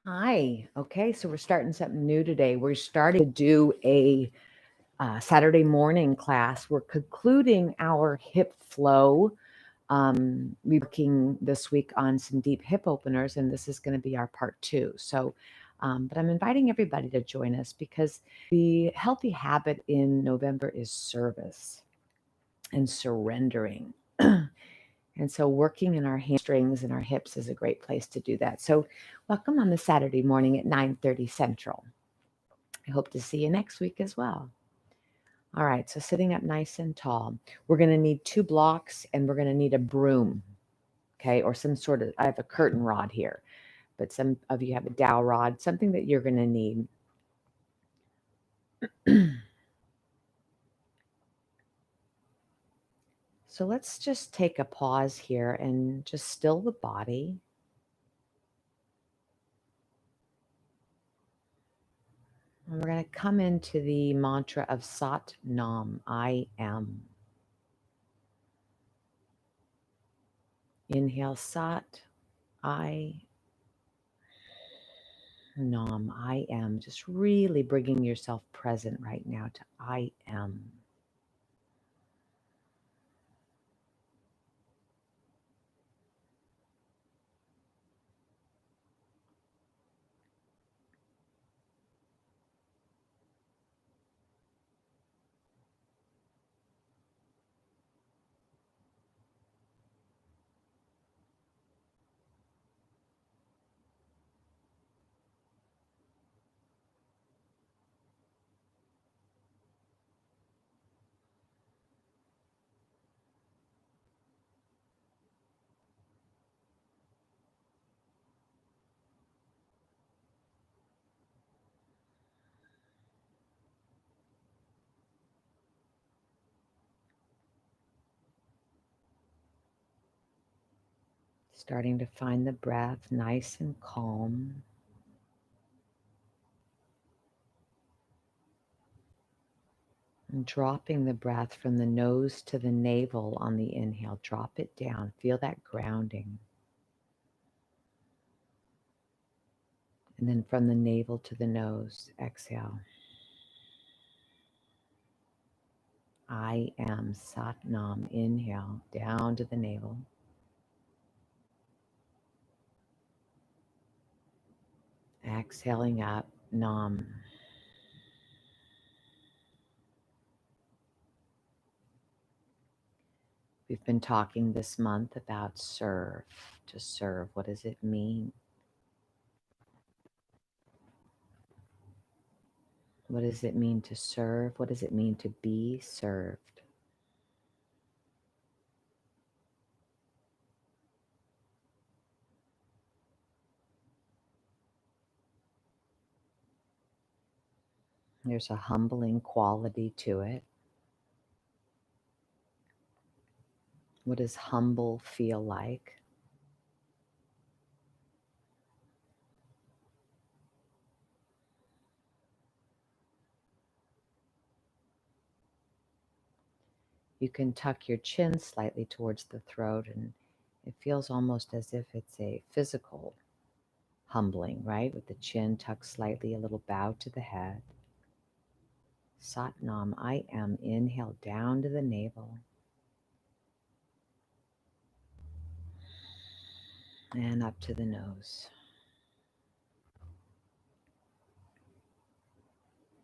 Hi. Okay, so we're starting something new today. We're starting to do a Saturday morning class. We're concluding our hip flow. We're working this week on some deep hip openers, and this is going to be our part two. But I'm inviting everybody to join us because the healthy habit in November is service and surrendering. And so working in our hamstrings and our hips is a great place to do that. So welcome on the Saturday morning at 9:30 Central. I hope to see you next week as well. All right, so sitting up nice and tall. We're going to need 2 blocks and we're going to need a broom, okay, or some sort of, I have a curtain rod here, but some of you have a dowel rod, something that you're going to need. So let's just take a pause here and just still the body. And we're going to come into the mantra of Sat Nam, I am. Inhale, Sat, I, Nam, I am. Just really bringing yourself present right now to I am. Starting to find the breath nice and calm. And dropping the breath from the nose to the navel on the inhale. Drop it down. Feel that grounding. And then from the navel to the nose, exhale. I am Sat Nam. Inhale down to the navel. Exhaling up, Nam. We've been talking this month about serve. To serve, what does it mean? What does it mean to serve? What does it mean to be served? There's a humbling quality to it. What does humble feel like? You can tuck your chin slightly towards the throat, and it feels almost as if it's a physical humbling, right? With the chin tucked slightly, a little bow to the head. Sat Nam, I am. Inhale down to the navel. And up to the nose.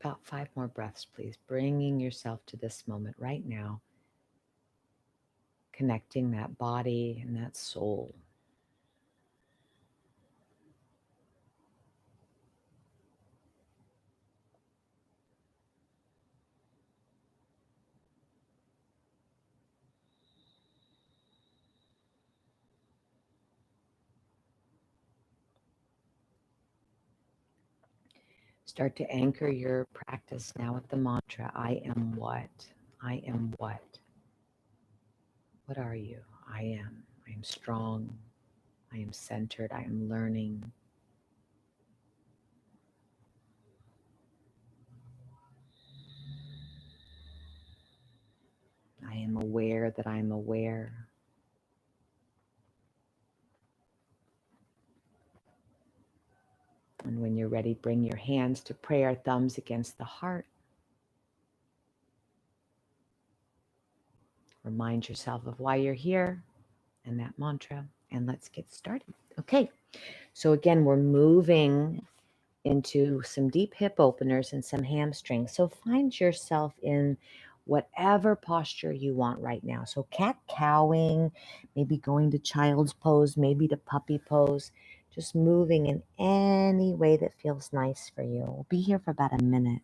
About 5 more breaths, please. Bringing yourself to this moment right now. Connecting that body and that soul. Start to anchor your practice now with the mantra, I am what? I am what? What are you? I am. I am strong. I am centered. I am learning. I am aware that I am aware. And when you're ready, bring your hands to prayer, thumbs against the heart. Remind yourself of why you're here and that mantra, and let's get started. Okay, so again, we're moving into some deep hip openers and some hamstrings. So find yourself in whatever posture you want right now. So cat-cowing, maybe going to child's pose, maybe to puppy pose, just moving in any way that feels nice for you. We'll be here for about a minute.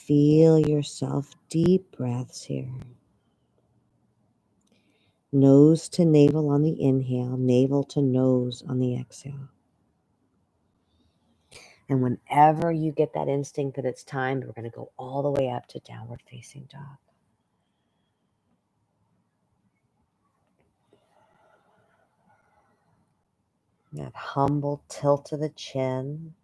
Feel yourself, deep breaths here. Nose to navel on the inhale, navel to nose on the exhale. And whenever you get that instinct that it's time, we're going to go all the way up to downward facing dog. That humble tilt to the chin.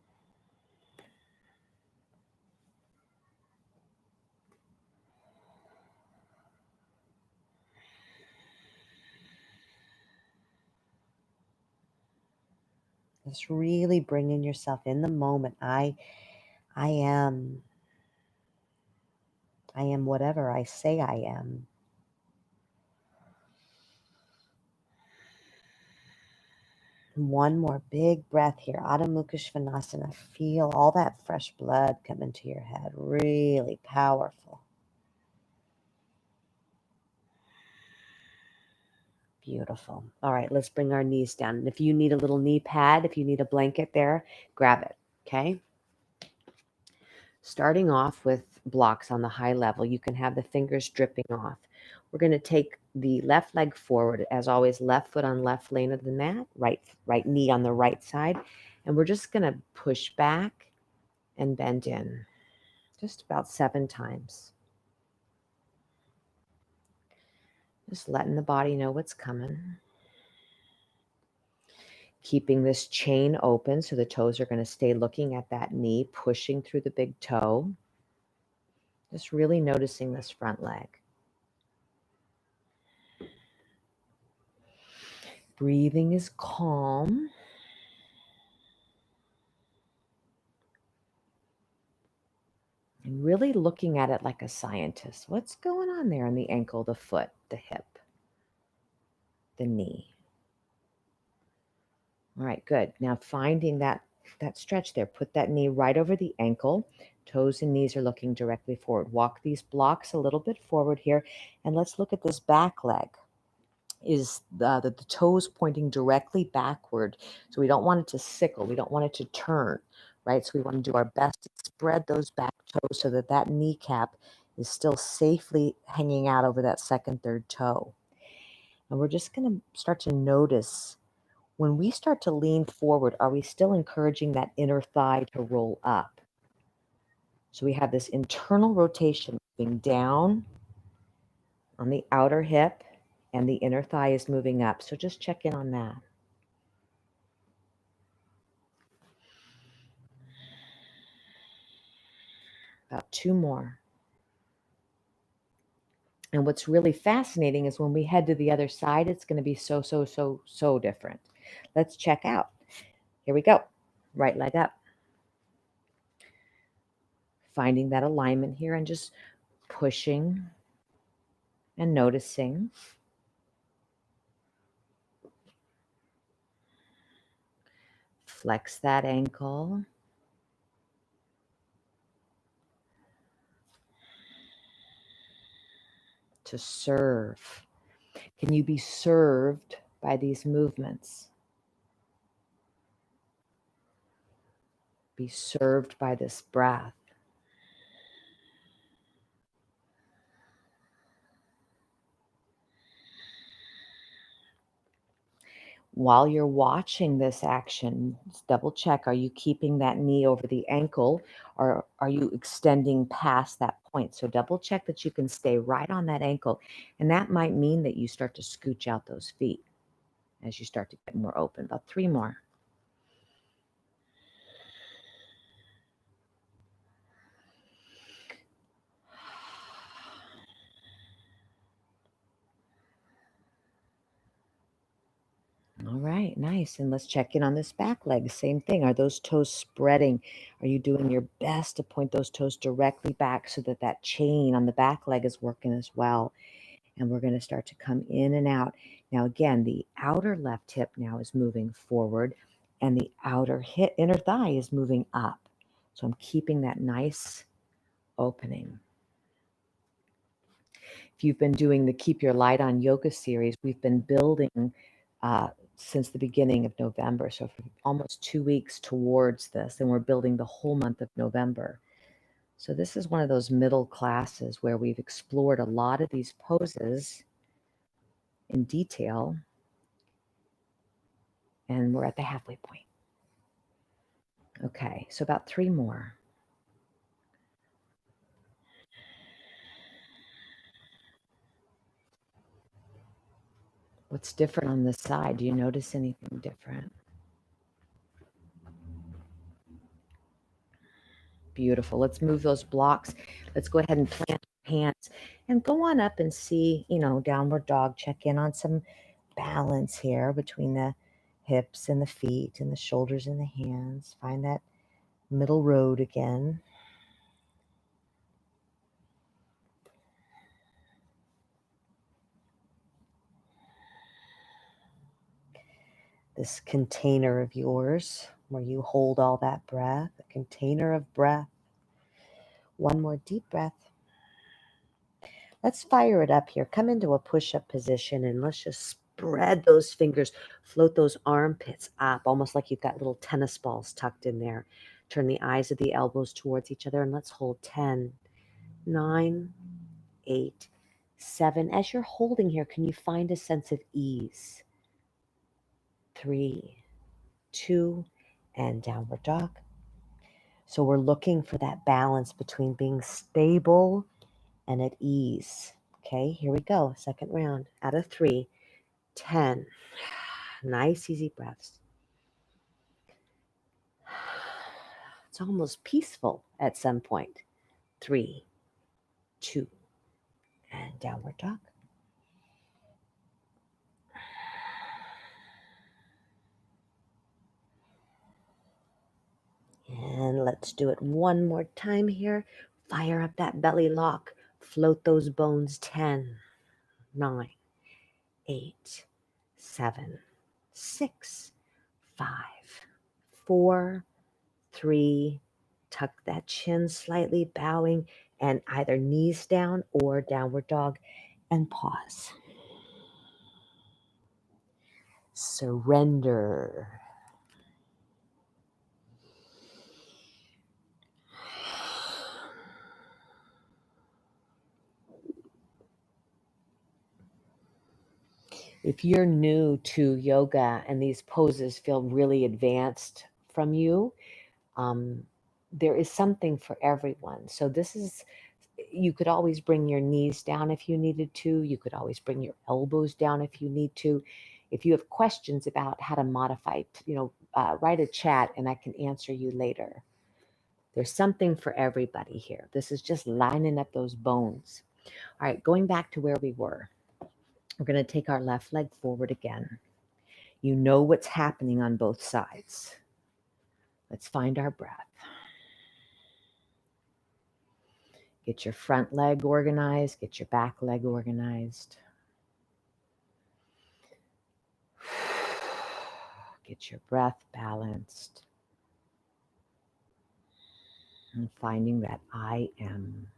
Just really bringing yourself in the moment. I am whatever I say I am. One more big breath here. Adho Mukha Svanasana. Feel all that fresh blood come into your head. Really powerful. Beautiful. All right, let's bring our knees down. And if you need a little knee pad, if you need a blanket there, grab it, okay? Starting off with blocks on the high level, you can have the fingers dripping off. We're going to take the left leg forward, as always, left foot on left lane of the mat, right knee on the right side, and we're just going to push back and bend in just about 7 times. Just letting the body know what's coming. Keeping this chain open so the toes are going to stay looking at that knee, pushing through the big toe. Just really noticing this front leg. Breathing is calm. And really looking at it like a scientist. What's going on there in the ankle, the foot, the hip, the knee? All right, good. Now finding that stretch there. Put that knee right over the ankle. Toes and knees are looking directly forward. Walk these blocks a little bit forward here. And let's look at this back leg. Is the toes pointing directly backward. So we don't want it to sickle. We don't want it to turn, right? So we want to do our best to spread those back toes so that that kneecap is still safely hanging out over that second, third toe. And we're just going to start to notice when we start to lean forward, are we still encouraging that inner thigh to roll up? So we have this internal rotation moving down on the outer hip, and the inner thigh is moving up. So just check in on that. About 2 more. And what's really fascinating is when we head to the other side, it's going to be so different. Let's check out. Here we go. Right leg up. Finding that alignment here and just pushing and noticing. Flex that ankle. To serve. Can you be served by these movements? Be served by this breath. While you're watching this action, double check, are you keeping that knee over the ankle or are you extending past that point? So double check that you can stay right on that ankle. And that might mean that you start to scooch out those feet as you start to get more open. About 3 more. All right, nice. And let's check in on this back leg. Same thing. Are those toes spreading? Are you doing your best to point those toes directly back so that that chain on the back leg is working as well? And we're going to start to come in and out. Now, again, the outer left hip now is moving forward and the outer hip, inner thigh is moving up. So I'm keeping that nice opening. If you've been doing the Keep Your Light On yoga series, we've been building since the beginning of November. So for almost 2 weeks towards this, and we're building the whole month of November. So this is one of those middle classes where we've explored a lot of these poses in detail, and we're at the halfway point. Okay, so about 3 more. What's different on this side? Do you notice anything different? Beautiful. Let's move those blocks. Let's go ahead and plant our hands and go on up and see, downward dog. Check in on some balance here between the hips and the feet and the shoulders and the hands. Find that middle road again. This container of yours where you hold all that breath, a container of breath. One more deep breath. Let's fire it up here. Come into a push-up position and let's just spread those fingers, float those armpits up, almost like you've got little tennis balls tucked in there. Turn the eyes of the elbows towards each other and let's hold 10, 9, 8, 7. As you're holding here, can you find a sense of ease? 3, 2, and downward dog. So we're looking for that balance between being stable and at ease. Okay, here we go. Second round. Out of 3, 10. Nice, easy breaths. It's almost peaceful at some point. 3, 2, and downward dog. And let's do it one more time here. Fire up that belly lock. Float those bones. 10, 9, 8, 7, 6, 5, 4, 3. Tuck that chin slightly, bowing, and either knees down or downward dog, and pause. Surrender. If you're new to yoga and these poses feel really advanced from you, there is something for everyone. So you could always bring your knees down if you needed to. You could always bring your elbows down if you need to. If you have questions about how to modify, write a chat and I can answer you later. There's something for everybody here. This is just lining up those bones. All right, going back to where we were. We're going to take our left leg forward again. You know what's happening on both sides. Let's find our breath. Get your front leg organized. Get your back leg organized. Get your breath balanced. And finding that I am.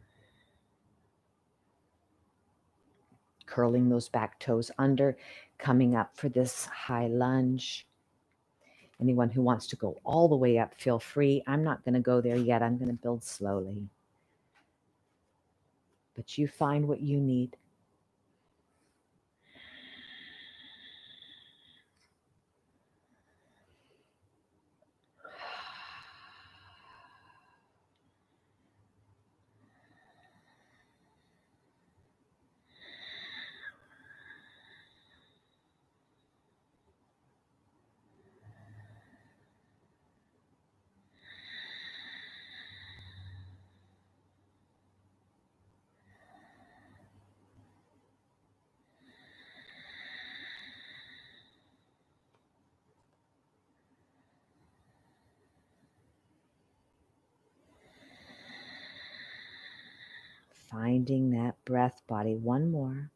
Curling those back toes under, coming up for this high lunge. Anyone who wants to go all the way up, feel free. I'm not going to go there yet. I'm going to build slowly. But you find what you need. finding that breath body. One more.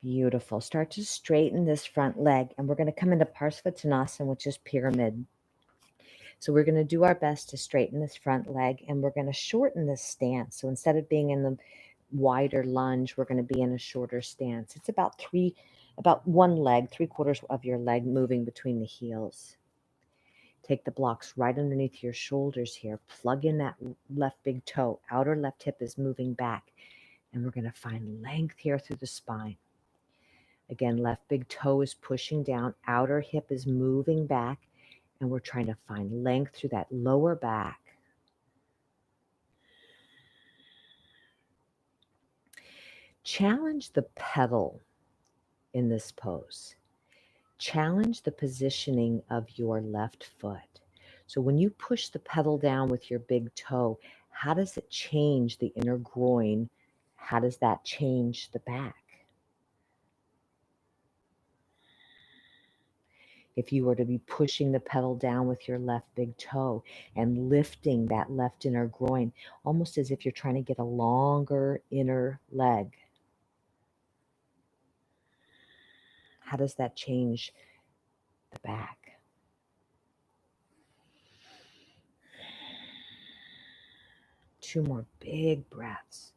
Beautiful. Start to straighten this front leg, and we're going to come into Parsvatanasana, which is pyramid. So we're going to do our best to straighten this front leg, and we're going to shorten this stance. So instead of being in the wider lunge, we're going to be in a shorter stance. It's about one leg, 3/4 of your leg moving between the heels. Take the blocks right underneath your shoulders here. Plug in that left big toe. Outer left hip is moving back, and we're going to find length here through the spine. Again, left big toe is pushing down. Outer hip is moving back, and we're trying to find length through that lower back. Challenge the pedal in this pose. Challenge the positioning of your left foot. So when you push the pedal down with your big toe, how does it change the inner groin? How does that change the back? If you were to be pushing the pedal down with your left big toe and lifting that left inner groin, almost as if you're trying to get a longer inner leg, how does that change the back? Two more big breaths.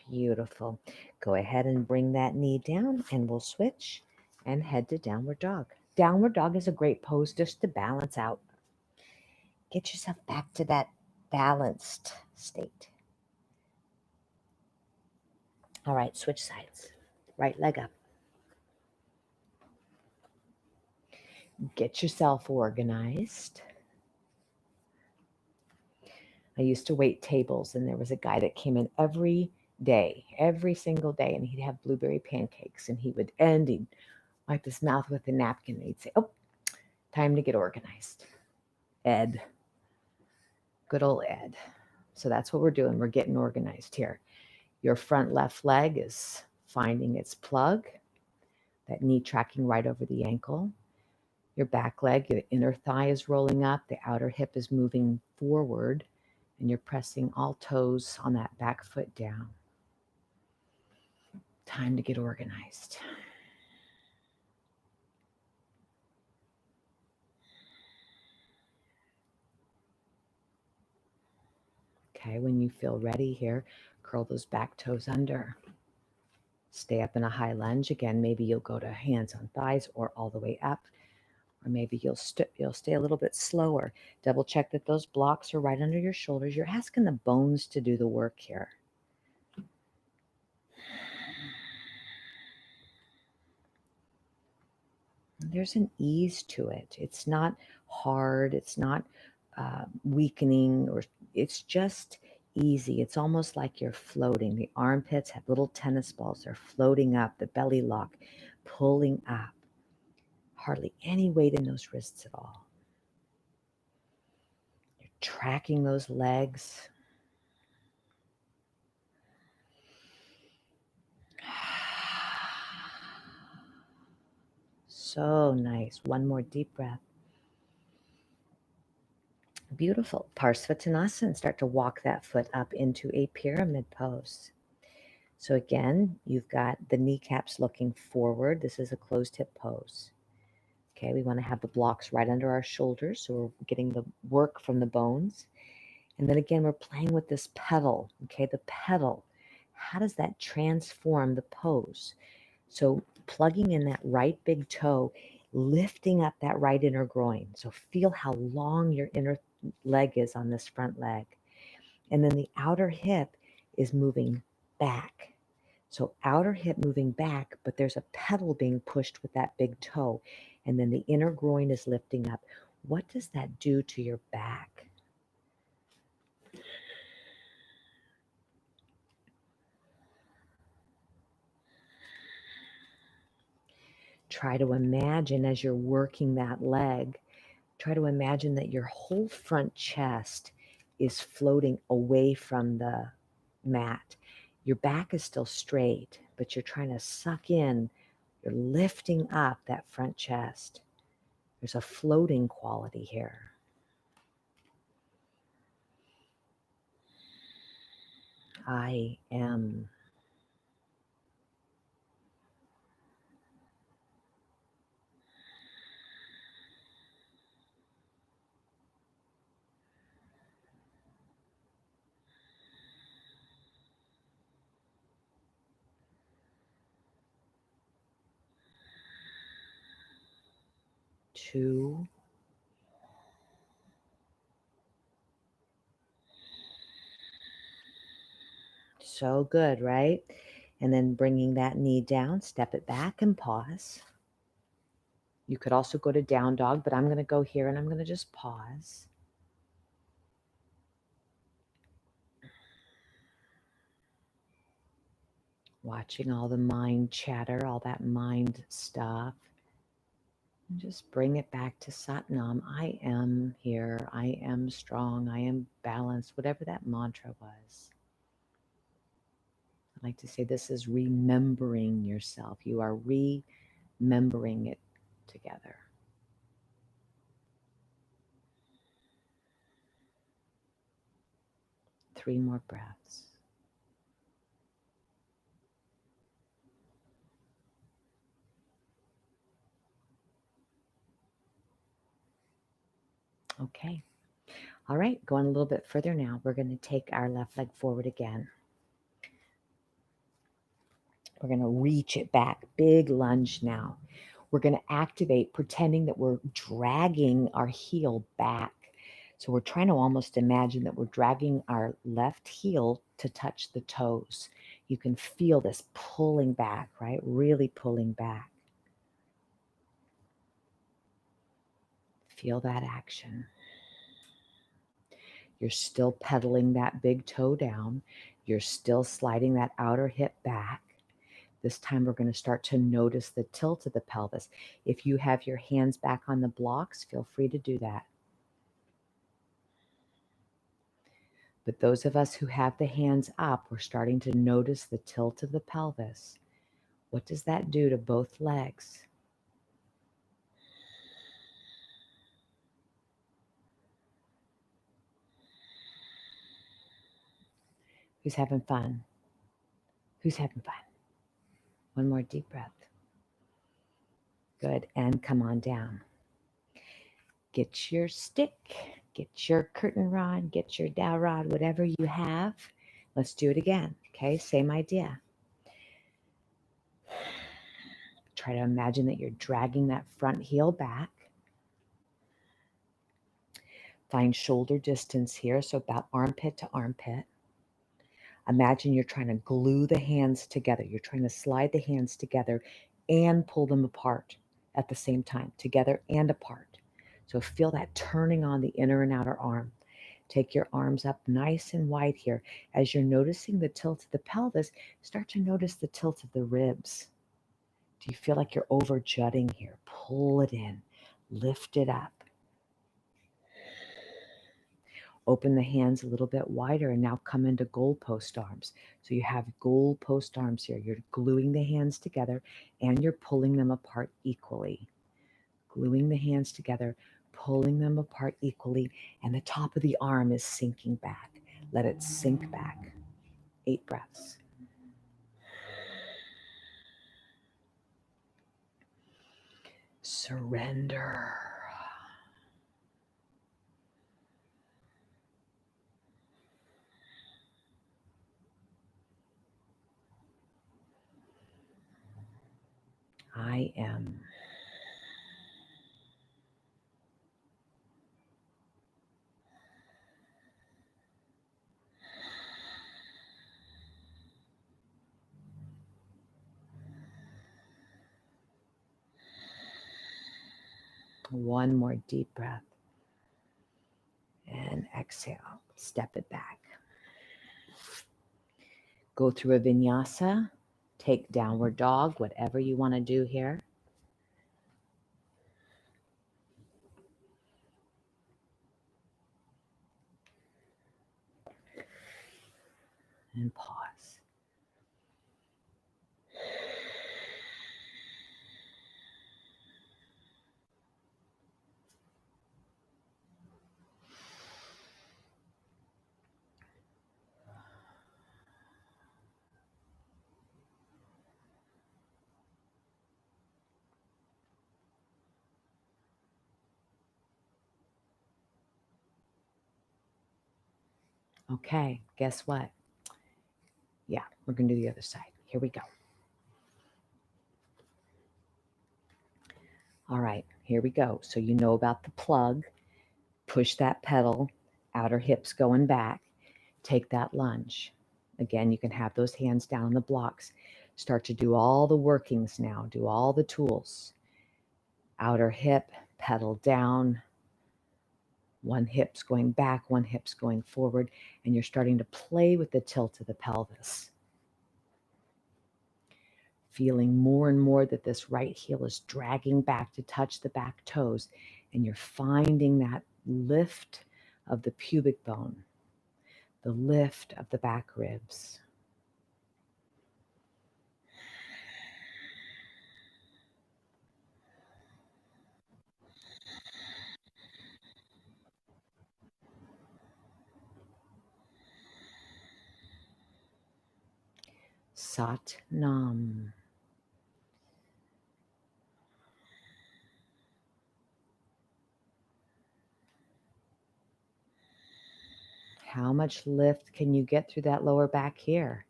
Beautiful. Go ahead and bring that knee down, and we'll switch and head to downward dog. Downward dog is a great pose just to balance out. Get yourself back to that balanced state. All right, switch sides. Right leg up. Get yourself organized. I used to wait tables, and there was a guy that came in every day, every single day, and he'd have blueberry pancakes, and he would end, he'd wipe his mouth with a napkin, and he'd say, "Oh, time to get organized." Ed. Good old Ed. So that's what we're doing. We're getting organized here. Your front left leg is finding its plug, that knee tracking right over the ankle. Your back leg, your inner thigh is rolling up, the outer hip is moving forward, and you're pressing all toes on that back foot down. Time to get organized. Okay, when you feel ready here, curl those back toes under. Stay up in a high lunge. Again, maybe you'll go to hands on thighs or all the way up, or maybe you'll stay a little bit slower. Double check that those blocks are right under your shoulders. You're asking the bones to do the work here. There's an ease to it. It's not hard. It's not weakening, or it's just easy. It's almost like you're floating. The armpits have little tennis balls. They're floating up. The belly lock, pulling up. Hardly any weight in those wrists at all. You're tracking those legs. So nice. One more deep breath. Beautiful. Parsvatanasana. Start to walk that foot up into a pyramid pose. So again, you've got the kneecaps looking forward. This is a closed hip pose. Okay, we want to have the blocks right under our shoulders, so we're getting the work from the bones. And then again, we're playing with this pedal. Okay, the pedal. How does that transform the pose? So plugging in that right big toe, lifting up that right inner groin. So feel how long your inner leg is on this front leg. And then the outer hip is moving back. So outer hip moving back, but there's a pedal being pushed with that big toe. And then the inner groin is lifting up. What does that do to your back? Try to imagine as you're working that leg, try to imagine that your whole front chest is floating away from the mat. Your back is still straight, but you're trying to suck in, you're lifting up that front chest. There's a floating quality here. I am. Two. So good, right? And then bringing that knee down, step it back and pause. You could also go to down dog, but I'm going to go here and I'm going to just pause. Watching all the mind chatter, all that mind stuff. And just bring it back to Satnam. I am here. I am strong. I am balanced. Whatever that mantra was. I like to say this is remembering yourself. You are remembering it together. Three more breaths. Okay. All right, going a little bit further now. We're going to take our left leg forward again. We're going to reach it back. Big lunge now. We're going to activate, pretending that we're dragging our heel back. So we're trying to almost imagine that we're dragging our left heel to touch the toes. You can feel this pulling back, right? Really pulling back. Feel that action. You're still pedaling that big toe down. You're still sliding that outer hip back. This time we're going to start to notice the tilt of the pelvis. If you have your hands back on the blocks, feel free to do that. But those of us who have the hands up, we're starting to notice the tilt of the pelvis. What does that do to both legs? Who's having fun? Who's having fun? One more deep breath. Good. And come on down. Get your stick, get your curtain rod, get your dowel rod, whatever you have. Let's do it again. Okay, same idea. Try to imagine that you're dragging that front heel back. Find shoulder distance here, so about armpit to armpit. Imagine you're trying to glue the hands together. You're trying to slide the hands together and pull them apart at the same time, together and apart. So feel that turning on the inner and outer arm. Take your arms up nice and wide here. As you're noticing the tilt of the pelvis, start to notice the tilt of the ribs. Do you feel like you're over jutting here? Pull it in, lift it up. Open the hands a little bit wider and now come into goalpost arms. So you have goalpost arms here. You're gluing the hands together and you're pulling them apart equally. Gluing the hands together, pulling them apart equally, and the top of the arm is sinking back. Let it sink back. 8 breaths. Surrender. I am. One more deep breath. And exhale. Step it back. Go through a vinyasa. Take downward dog, whatever you want to do here. And pause. Okay, guess what? Yeah, we're going to do the other side. Here we go. All right, here we go. So you know about the plug. Push that pedal, outer hips going back. Take that lunge. Again, you can have those hands down on the blocks. Start to do all the workings now. Do all the tools. Outer hip, pedal down. One hip's going back, one hip's going forward, and you're starting to play with the tilt of the pelvis. Feeling more and more that this right heel is dragging back to touch the back toes, and you're finding that lift of the pubic bone, the lift of the back ribs. Sat Nam. How much lift can you get through that lower back here?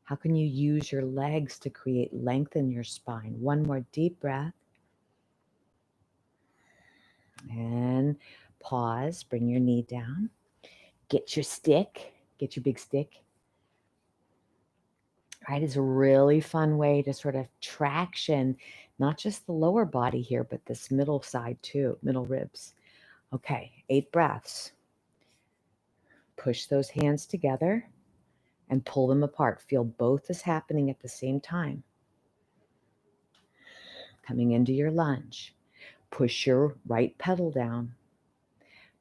How can you use your legs to create length in your spine? One more deep breath. And pause, bring your knee down. Get your stick, get your big stick. Right, is a really fun way to sort of traction, not just the lower body here, but this middle side too, middle ribs. Okay, 8 breaths. Push those hands together and pull them apart. Feel both is happening at the same time. Coming into your lunge. Push your right pedal down.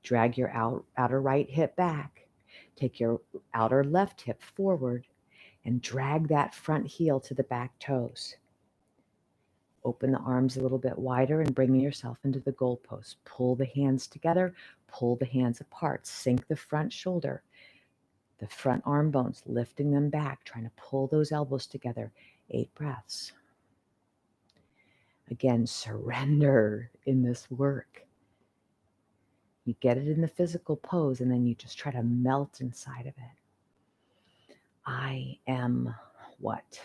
Drag your outer right hip back. Take your outer left hip forward and drag that front heel to the back toes. Open the arms a little bit wider and bring yourself into the goalpost. Pull the hands together, pull the hands apart. Sink the front shoulder, the front arm bones, lifting them back, trying to pull those elbows together. 8 breaths. Again, surrender in this work. You get it in the physical pose, and then you just try to melt inside of it. I am what?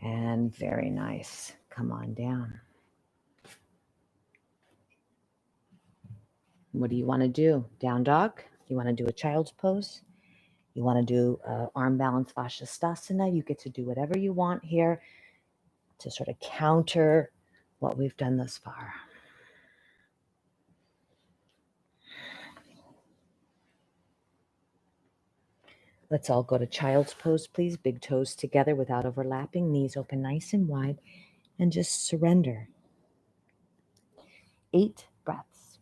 And very nice. Come on down. What do you want to do? Down dog? You want to do a child's pose? You want to do arm balance Vashisthasana? You get to do whatever you want here to sort of counter what we've done thus far. Let's all go to child's pose, please. Big toes together without overlapping, knees open nice and wide, and just surrender. 8 breaths.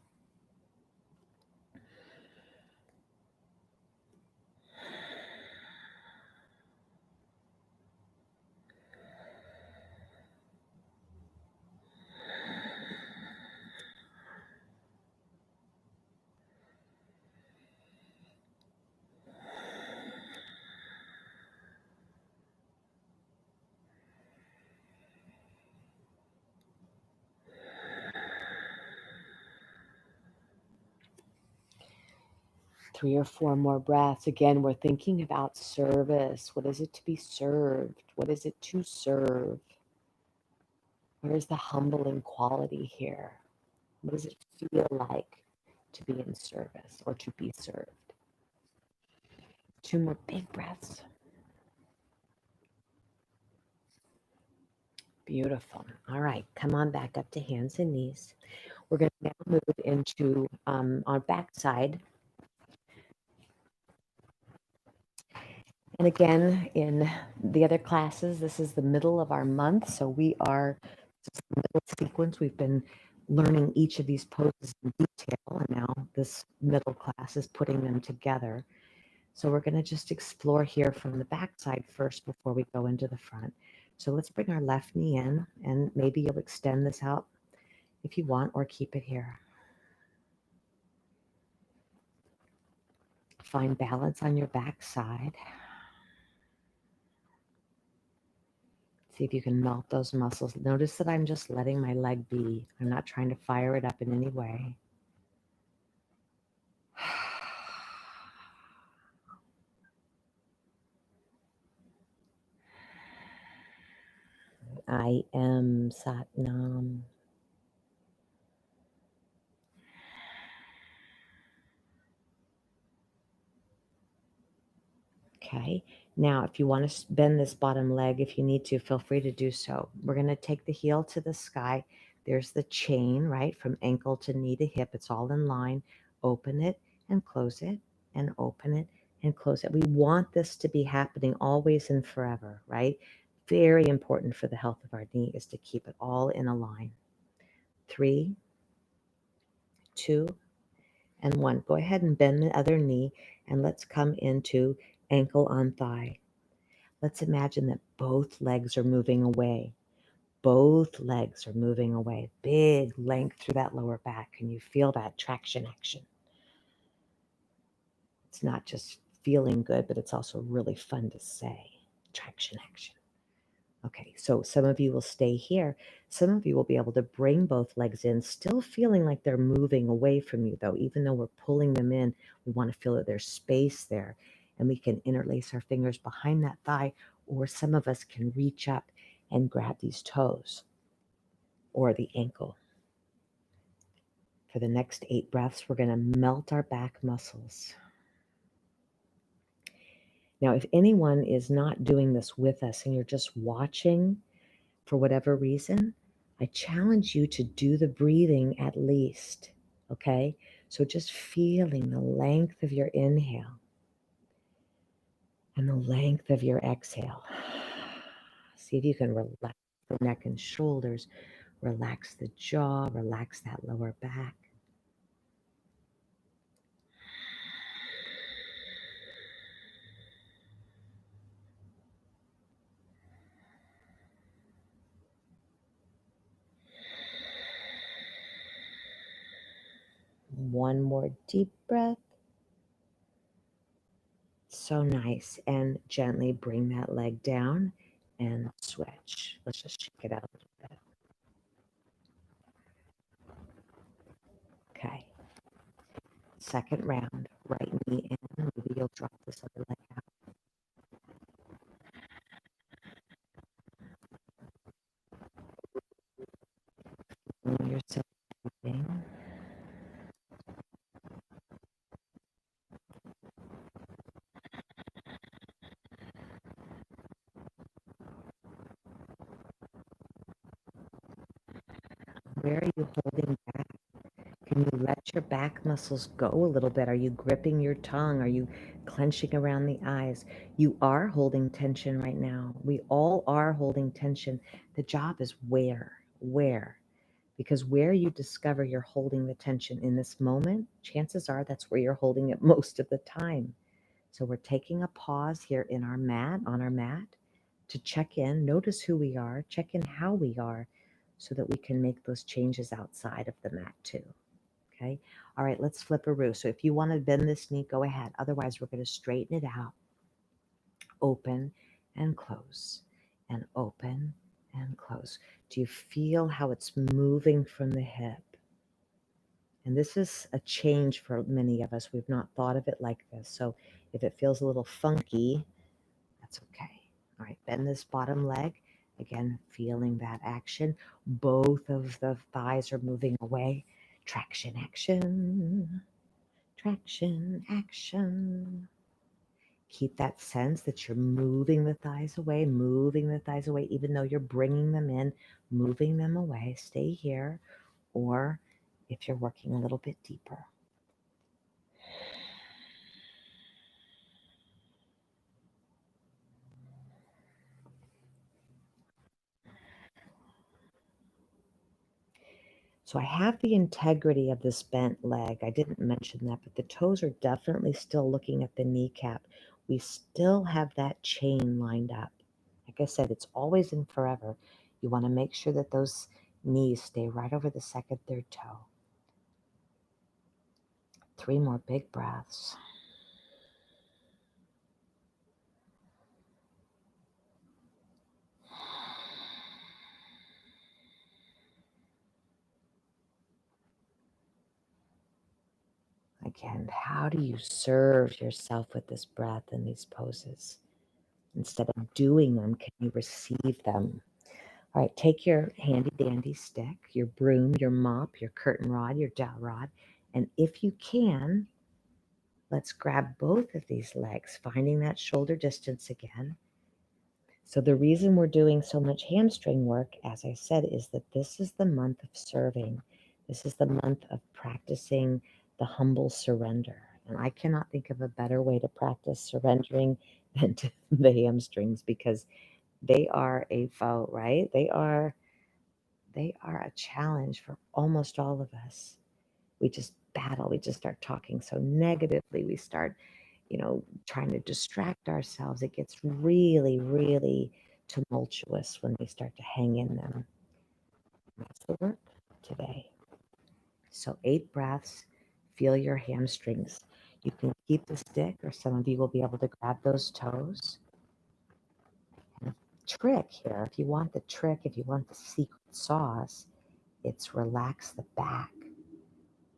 Three or four more breaths. Again, we're thinking about service. What is it to be served? What is it to serve? Where is the humbling quality here? What does it feel like to be in service or to be served? 2 more big breaths. Beautiful. All right, come on back up to hands and knees. We're going to now move into our back side. And again, in the other classes, this is the middle of our month. So we are just the middle sequence. We've been learning each of these poses in detail. And now this middle class is putting them together. So we're going to just explore here from the back side first before we go into the front. So let's bring our left knee in, and maybe you'll extend this out if you want, or keep it here. Find balance on your back side. See if you can melt those muscles. Notice that I'm just letting my leg be. I'm not trying to fire it up in any way. I am Sat Nam. Okay. Now, if you want to bend this bottom leg, if you need to, feel free to do so. We're going to take the heel to the sky. There's the chain, right, from ankle to knee to hip. It's all in line. Open it and close it, and open it and close it. We want this to be happening always and forever, right? Very important for the health of our knee is to keep it all in a line. 3, 2, and 1. Go ahead and bend the other knee, and let's come into ankle on thigh. Let's imagine that both legs are moving away. Both legs are moving away. Big length through that lower back. Can you feel that traction action? It's not just feeling good, but it's also really fun to say. Traction action. Okay, so some of you will stay here. Some of you will be able to bring both legs in, still feeling like they're moving away from you, though. Even though we're pulling them in, we want to feel that there's space there. And we can interlace our fingers behind that thigh, or some of us can reach up and grab these toes or the ankle. For the next 8 breaths, we're going to melt our back muscles. Now, if anyone is not doing this with us and you're just watching for whatever reason, I challenge you to do the breathing at least, okay? So just feeling the length of your inhale and the length of your exhale. See if you can relax the neck and shoulders, relax the jaw, relax that lower back. One more deep breath. So nice. And gently bring that leg down and switch. Let's just shake it out a little bit. Okay. Second round. Right knee in. Maybe you'll drop this other leg out. Feel yourself breathing. Where are you holding back? Can you let your back muscles go a little bit? Are you gripping your tongue? Are you clenching around the eyes? You are holding tension right now. We all are holding tension. The job is where? Because where you discover you're holding the tension in this moment, chances are that's where you're holding it most of the time. So we're taking a pause here in our mat, on our mat, to check in, notice who we are, check in how we are, so that we can make those changes outside of the mat too. Okay. All right, let's flip a roo. So if you want to bend this knee, go ahead. Otherwise, we're going to straighten it out. Open and close, and open and close. Do you feel how it's moving from the hip? And this is a change for many of us. We've not thought of it like this. So if it feels a little funky, that's okay. All right, bend this bottom leg. Again, feeling that action. Both of the thighs are moving away. Traction, action. Traction, action. Keep that sense that you're moving the thighs away, even though you're bringing them in, moving them away. Stay here. Or if you're working a little bit deeper. So I have the integrity of this bent leg. I didn't mention that, but the toes are definitely still looking at the kneecap. We still have that chain lined up. Like I said, it's always and forever. You want to make sure that those knees stay right over the second, third toe. 3 more big breaths. Again, how do you serve yourself with this breath and these poses? Instead of doing them, can you receive them? All right, take your handy dandy stick, your broom, your mop, your curtain rod, your dowel rod, and if you can, let's grab both of these legs, finding that shoulder distance again. So the reason we're doing so much hamstring work, as I said, is that this is the month of serving. This is the month of practicing the humble surrender. And I cannot think of a better way to practice surrendering than to the hamstrings, because they are a foe, right? They are a challenge for almost all of us. We just battle. We just start talking so negatively. We start, trying to distract ourselves. It gets really, really tumultuous when we start to hang in them. That's the work today. So 8 breaths, feel your hamstrings. You can keep the stick, or some of you will be able to grab those toes. And a trick here, if you want the trick, if you want the secret sauce, it's relax the back.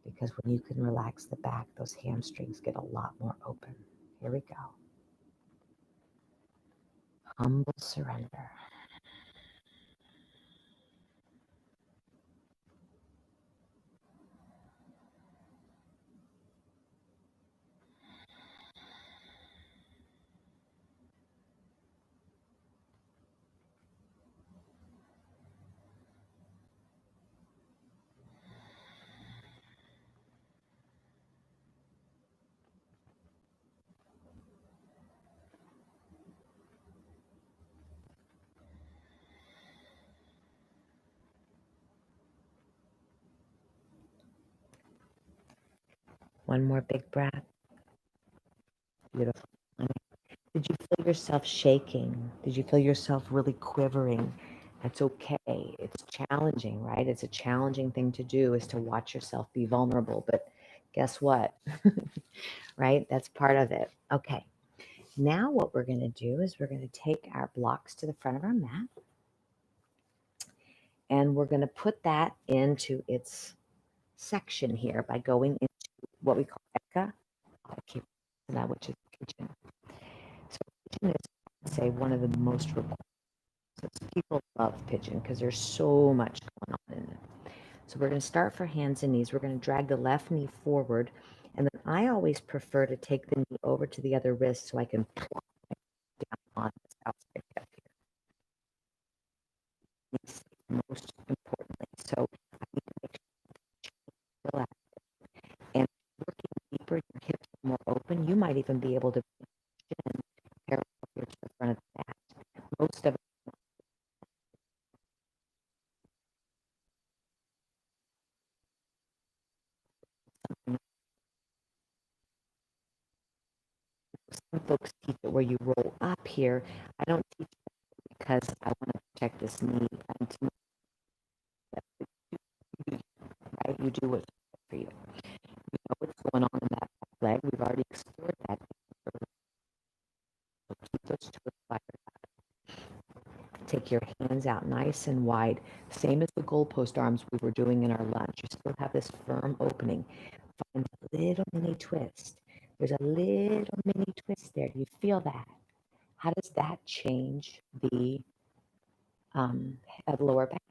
Because when you can relax the back, those hamstrings get a lot more open. Here we go. Humble surrender. One more big breath. Beautiful. Did you feel yourself shaking? Did you feel yourself really quivering? That's okay. It's challenging, right? It's a challenging thing to do, is to watch yourself be vulnerable. But guess what? Right? That's part of it. Okay. Now what we're going to do is we're going to take our blocks to the front of our mat, and we're going to put that into its section here by going into what we call Eka, which is pigeon. So pigeon is, say, one of the most required. People love pigeon because there's so much going on in it. So we're going to start for hands and knees. We're going to drag the left knee forward, and then I always prefer to take the knee over to the other wrist so I can plop down on this outside hip here. Most importantly, so I need to make sure you relax. And working deeper, your hips are more open. You might even be able to chin parallel here to the front of the mat. Most of it, some folks teach it where you roll up here. I don't teach it because I want to protect this knee. And to me, right, you do what's right for you. You know what's going on in that back leg. We've already explored that. So keep those toes fired. Take your hands out nice and wide, same as the goalpost arms we were doing in our lunge. You still have this firm opening. Find a little mini twist. There's a little mini twist there. Do you feel that? How does that change the lower back?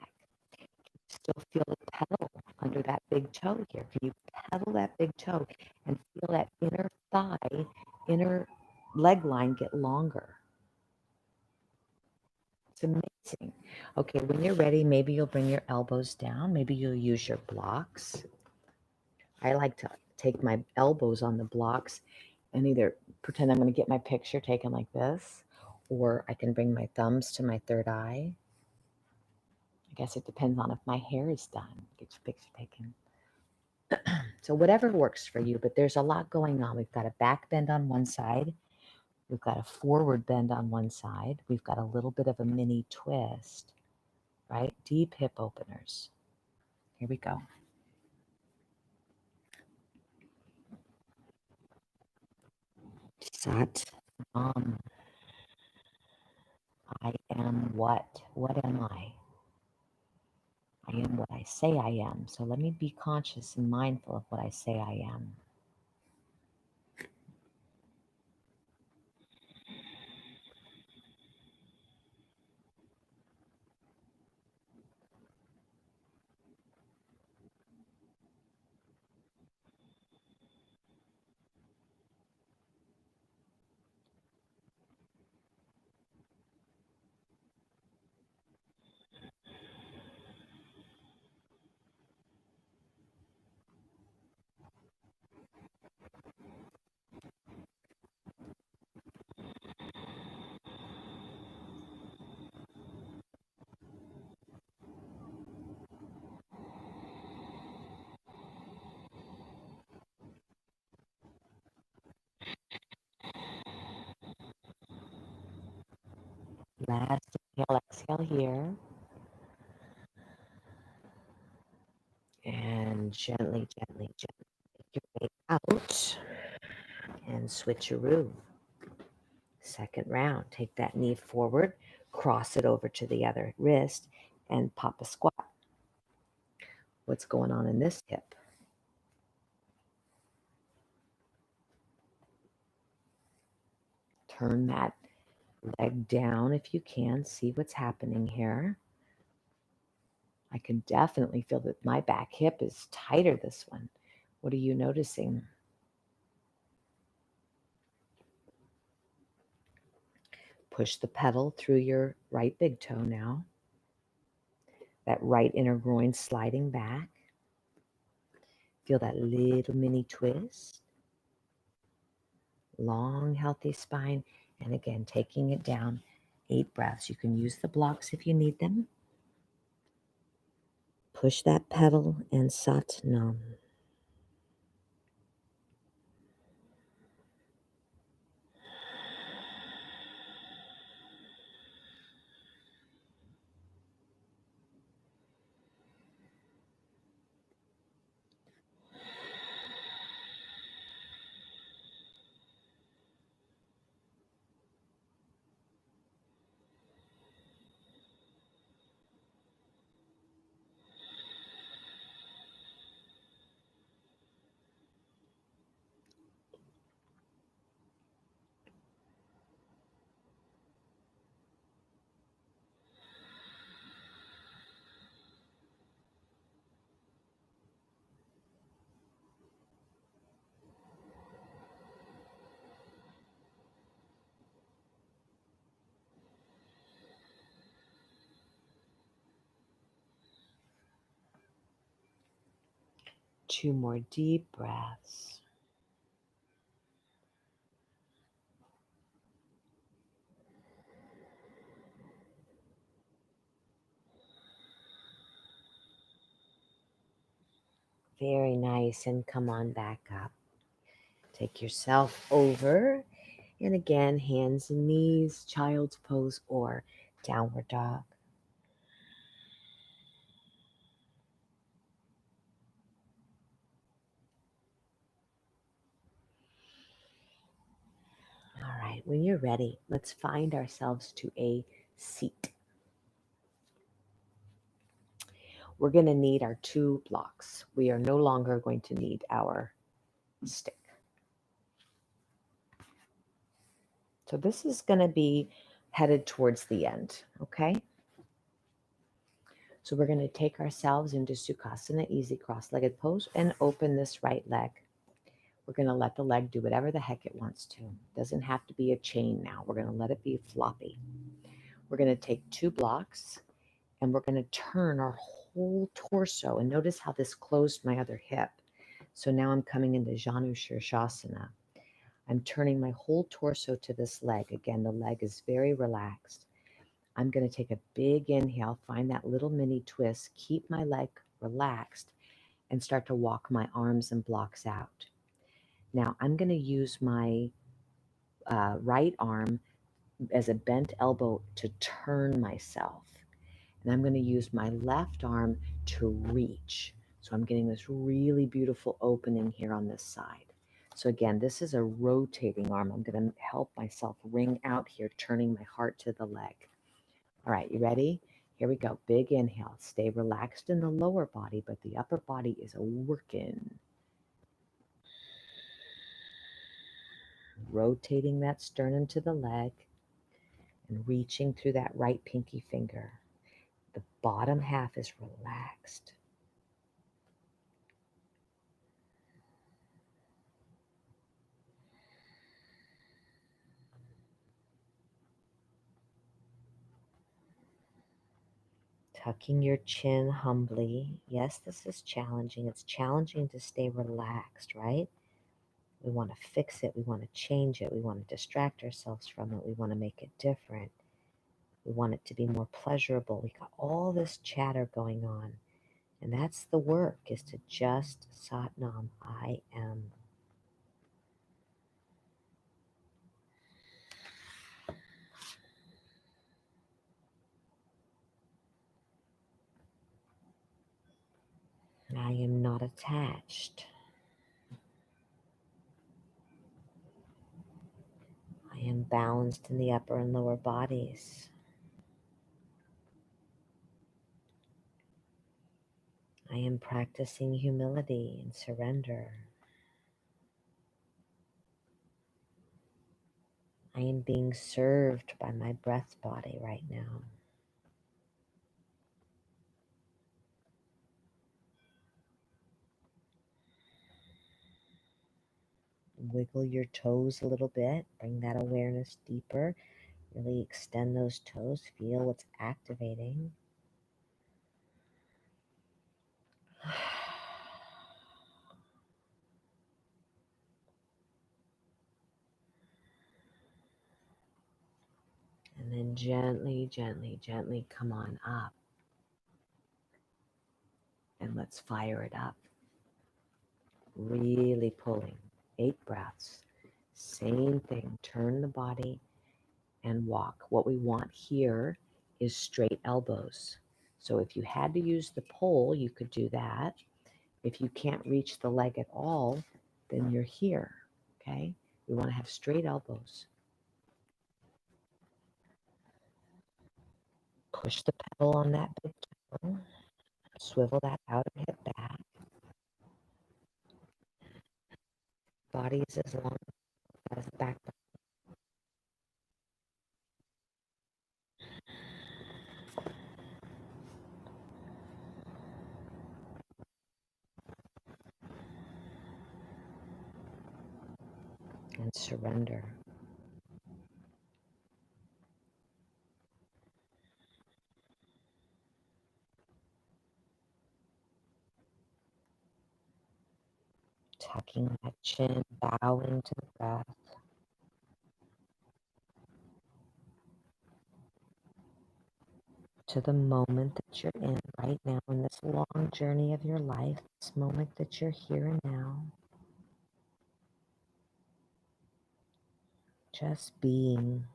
Still feel the pedal under that big toe here. Can you pedal that big toe and feel that inner thigh, inner leg line get longer? It's amazing. Okay, when you're ready, maybe you'll bring your elbows down. Maybe you'll use your blocks. I like to take my elbows on the blocks and either pretend I'm going to get my picture taken like this, or I can bring my thumbs to my third eye. I guess it depends on if my hair is done. Get your picture taken. So whatever works for you, but there's a lot going on. We've got a back bend on one side. We've got a forward bend on one side. We've got a little bit of a mini twist, right? Deep hip openers. Here we go. Sat Nam. I am what? What am I? I am what I say I am. So let me be conscious and mindful of what I say I am. Last inhale, exhale here. And gently, gently, gently make your way out and switcheroo. Second round, take that knee forward, cross it over to the other wrist, and pop a squat. What's going on in this hip? Turn that leg down if you can. See what's happening here. I can definitely feel that my back hip is tighter this one. What are you noticing? Push the pedal through your right big toe now. That right inner groin sliding back. Feel that little mini twist. Long, healthy spine. And again, taking it down, 8 breaths. You can use the blocks if you need them. Push that pedal and Sat Nam. 2 more deep breaths. Very nice. And come on back up. Take yourself over. And again, hands and knees, child's pose or downward dog. All right, when you're ready, let's find ourselves to a seat. We're going to need our 2 blocks. We are no longer going to need our stick. So this is going to be headed towards the end, okay? So we're going to take ourselves into Sukhasana, easy cross-legged pose, and open this right leg. We're going to let the leg do whatever the heck it wants to. It doesn't have to be a chain now. We're going to let it be floppy. We're going to take 2 blocks, and we're going to turn our whole torso. And notice how this closed my other hip. So now I'm coming into Janu Shirshasana. I'm turning my whole torso to this leg. Again, the leg is very relaxed. I'm going to take a big inhale, find that little mini twist, keep my leg relaxed, and start to walk my arms and blocks out. Now I'm going to use my right arm as a bent elbow to turn myself. And I'm going to use my left arm to reach. So I'm getting this really beautiful opening here on this side. So again, this is a rotating arm. I'm going to help myself ring out here, turning my heart to the leg. All right, you ready? Here we go. Big inhale. Stay relaxed in the lower body, but the upper body is a working. Rotating that sternum to the leg and reaching through that right pinky finger. The bottom half is relaxed. Tucking your chin humbly. Yes, this is challenging. It's challenging to stay relaxed, right? We want to fix it. We want to change it. We want to distract ourselves from it. We want to make it different. We want it to be more pleasurable. We got all this chatter going on. And that's the work, is to just Satnam, I am. I am not attached. I am balanced in the upper and lower bodies. I am practicing humility and surrender. I am being served by my breath body right now. Wiggle your toes a little bit. Bring that awareness deeper. Really extend those toes. Feel what's activating. And then gently, gently, gently come on up. And let's fire it up. Really pulling. 8 breaths. Same thing. Turn the body and walk. What we want here is straight elbows. So if you had to use the pole, you could do that. If you can't reach the leg at all, then you're here, okay? We want to have straight elbows. Push the pedal on that big toe. Swivel that outer hip back. Body is as long as the back. And surrender. Tucking that chin, bowing to the breath. To the moment that you're in right now in this long journey of your life, this moment that you're here and now. Just being.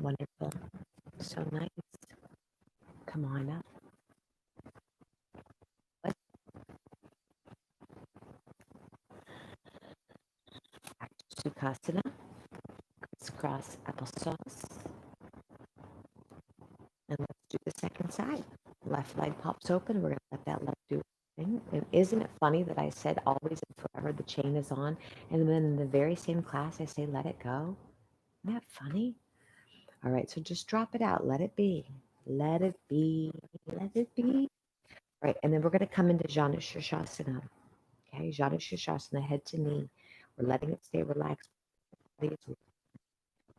Wonderful. So nice. Come on up. Back to Sukhasana. Crisscross applesauce. And let's do the second side. Left leg pops open. We're going to let that leg do its thing. And isn't it funny that I said always and forever the chain is on, and then in the very same class I say let it go? Isn't that funny? All right, so just drop it out. Let it be. Let it be. Let it be. Right, and then we're going to come into Janu Shirshasana. Okay, Janu Shirshasana, head to knee. We're letting it stay relaxed. My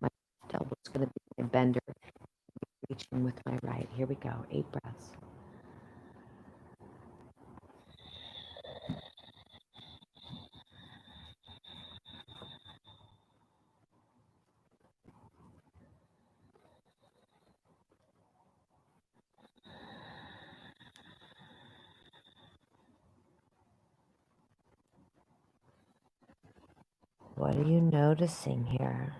left elbow is going to be my bender, reaching with my right. Here we go, 8 breaths. What are you noticing here?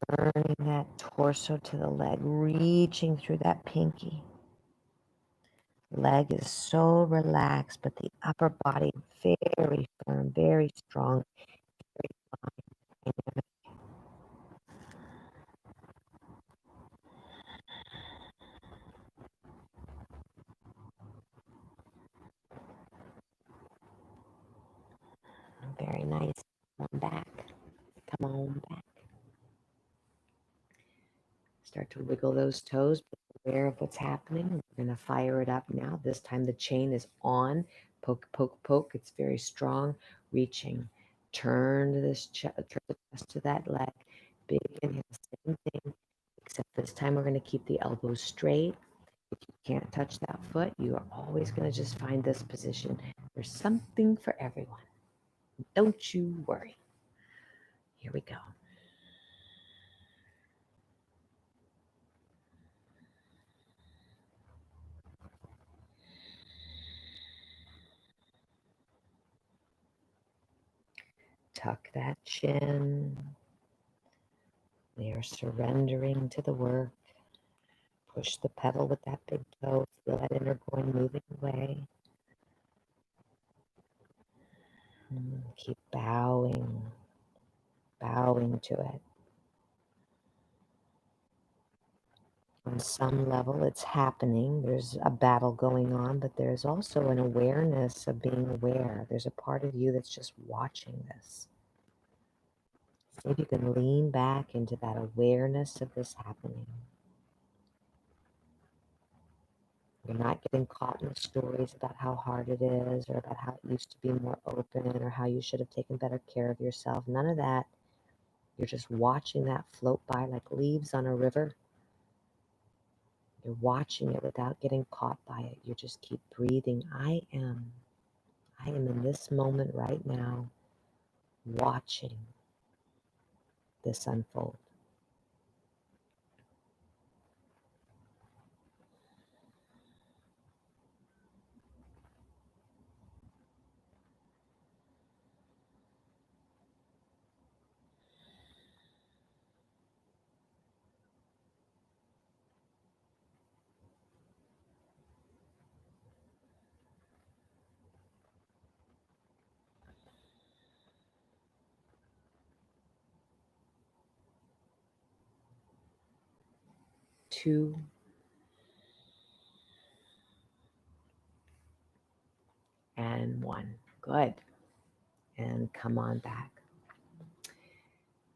Turning that torso to the leg, reaching through that pinky. Leg is so relaxed, but the upper body very firm, very strong, very fine. Very nice. Come on back. Come on back. Start to wiggle those toes, be aware of what's happening. We're going to fire it up now. This time the chain is on. Poke, poke, poke. It's very strong. Reaching. Turn to this turn the chest to that leg. Big inhale, same thing. Except this time we're going to keep the elbows straight. If you can't touch that foot, you are always going to just find this position. There's something for everyone. Don't you worry. Here we go. Tuck that chin. We are surrendering to the work. Push the pedal with that big toe. Feel that inner groin moving away. Keep bowing, bowing to it. On some level, it's happening. There's a battle going on, but there's also an awareness of being aware. There's a part of you that's just watching this. See if you can lean back into that awareness of this happening. You're not getting caught in the stories about how hard it is or about how it used to be more open or how you should have taken better care of yourself. None of that. You're just watching that float by like leaves on a river. You're watching it without getting caught by it. You just keep breathing. I am in this moment right now watching this unfold. Two, and one. Good. And come on back.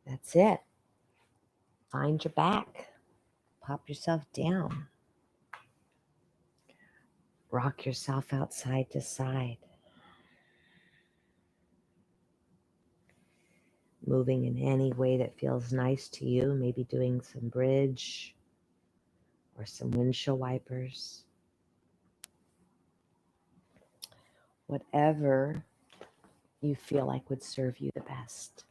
That's it. Find your back. Pop yourself down. Rock yourself out side to side. Moving in any way that feels nice to you. Maybe doing some bridge or some windshield wipers. Whatever you feel like would serve you the best.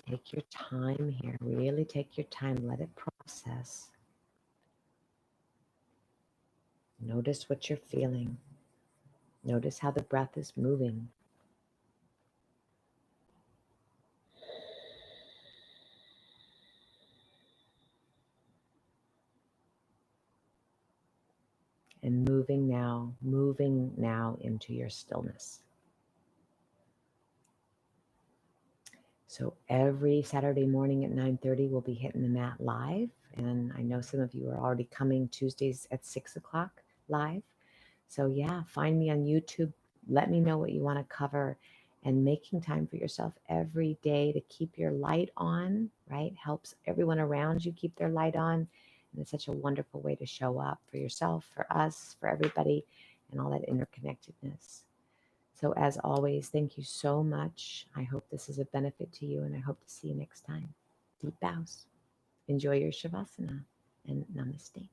Take your time here. Really take your time. Let it process. Notice what you're feeling. Notice how the breath is moving. and moving now into your stillness. So every Saturday morning at 9:30, we'll be hitting the mat live. And I know some of you are already coming Tuesdays at 6 o'clock live. So yeah, find me on YouTube. Let me know what you want to cover, and making time for yourself every day to keep your light on, right? Helps everyone around you keep their light on. And it's such a wonderful way to show up for yourself, for us, for everybody, and all that interconnectedness. So as always, thank you so much. I hope this is a benefit to you, and I hope to see you next time. Deep bows. Enjoy your Shavasana, and namaste.